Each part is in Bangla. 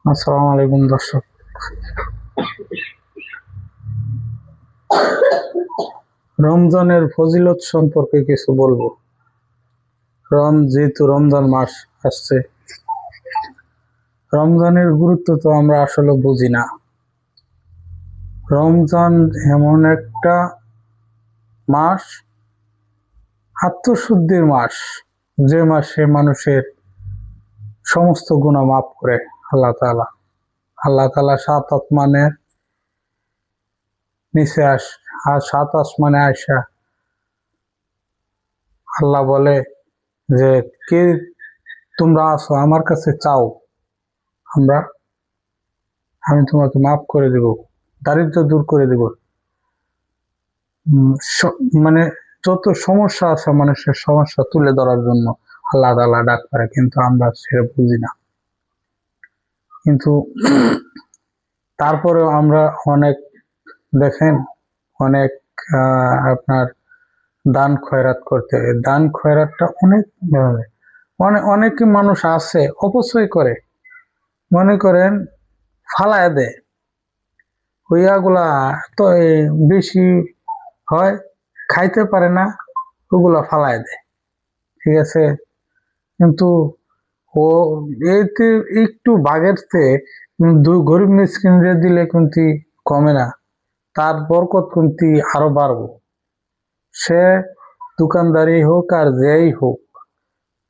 আসসালামু আলাইকুম দর্শক। রমজানের ফজিলত সম্পর্কে কিছু বলবো। যেহেতু রমজান মাস আসছে, রমজানের গুরুত্ব তো আমরা আসলে বুঝি না। রমজান এমন একটা মাস, আত্মশুদ্ধির মাস, যে মাসে মানুষের সমস্ত গুনাহ মাফ করে আল্লাহ তাআলা। আল্লাহ তাআলা সাত আসমানের নিচে সাত আসমানে আসা আল্লাহ বলে যে, কে তোমরা আছো আমার কাছে চাও, আমি তোমাকে মাফ করে দেব, দারিদ্র দূর করে দেব। মানে যত সমস্যা আছে মানুষের সমস্যা তুলে ধরার জন্য আল্লাহ তাআলা ডাক করে, কিন্তু আমরা সেটা বুঝি না। কিন্তু তারপরেও আমরা দেখেন অনেক আপনার দান খয়রাত করতে, দান খয়রাতটা অনেক মানুষ আছে অপচয় করে, মনে করেন ফালায় দেয়, ওইগুলা তো বেশি হয়, খাইতে পারে না, ওগুলা ফালায় দেয়, ঠিক আছে। কিন্তু ও এতে একটু বাগের চেয়ে গরিব মিসকিনরে দিলে কিন্তু কমে না, তার বরকত কিন্তু আরো বাড়বো। সে দোকানদারি হোক আর যেই হোক,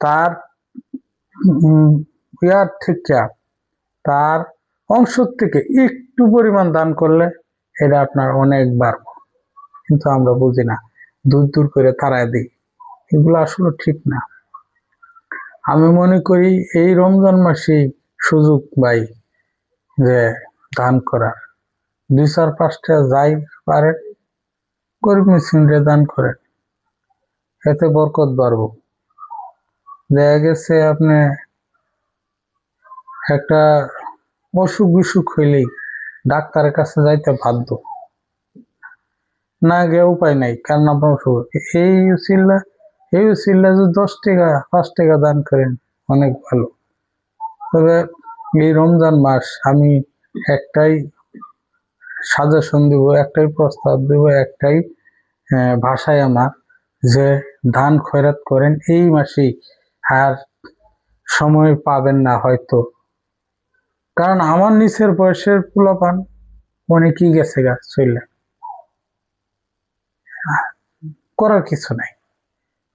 তার ইয়ার থেকে, তার অংশ থেকে একটু পরিমাণ দান করলে এটা আপনার অনেক বাড়বো। কিন্তু আমরা বুঝি না, দূর দূর করে তাড়ায় দিই, এগুলো আসলে ঠিক না। আমি মনে করি এই রমজান মাসে সুযোগ পাই যে দান করার, 2-4-5টা যাই পারেন গরিব মিসকিনরে দান করেন, এতে বরকত বাড়বো। দেখা গেছে আপনি একটা অসুখ বিসুখ হইলেই ডাক্তারের কাছে যাইতে বাধ্য, না গিয়ে উপায় নাই, কারণ আপনার অসুখ। এই উসিল্লা যদি 10 টাকা 5 টাকা দান করেন অনেক ভালো। তবে এই রমজান মাস আমি একটাই সাজেশন দিব, একটাই প্রস্তাব দিব, একটাই ভাষায় আমার, যে দান খয়রাত করেন এই মাসেই, আর সময় পাবেন না হয়তো। কারণ আমার নিচের বয়সের পোলাপান অনেকেই গেছে গা চলে, করার কিছু নাই।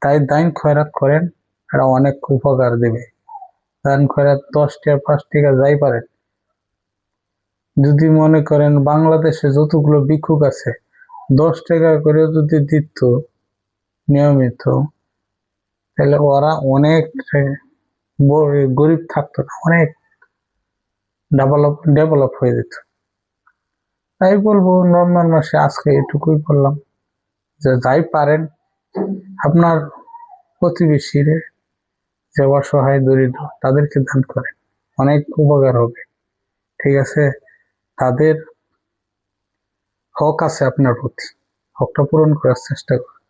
তাই দান খয়রাত করেন, এটা অনেক উপকার দেবে। দান খয়রাত 10 টাকা 5 টাকা যাই পারেন। যদি মনে করেন বাংলাদেশে যতগুলো ভিক্ষুক আছে 10 টাকা করে যদি দিত নিয়মিত, তাহলে ওরা অনেক গরিব থাকতো না, অনেক ডেভেলপ হয়ে যেত। তাই বলবো রমজান মাসে আজকে এটুকুই বললাম, যে যাই পারেন আপনার প্রতিবেশীরে, যে অসহায় দরিদ্র তাদেরকে দান করেন, অনেক উপকার হবে, ঠিক আছে। তাদের হক আছে আপনার প্রতি, হকটা পূরণ করার চেষ্টা করুন।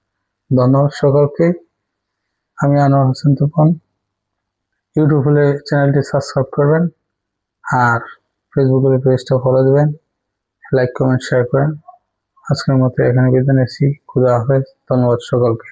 ধন্যবাদ সকলকে। আমি আনোয়ার হোসেন তুফান। ইউটিউবে চ্যানেলটি সাবস্ক্রাইব করবেন, আর ফেসবুকের পেজটা ফলো দেবেন, লাইক কমেন্ট শেয়ার করেন। আজকের মতো এখানে বিদায় নিচ্ছি। খুদা হাফেজ। ধন্যবাদ সকলকে।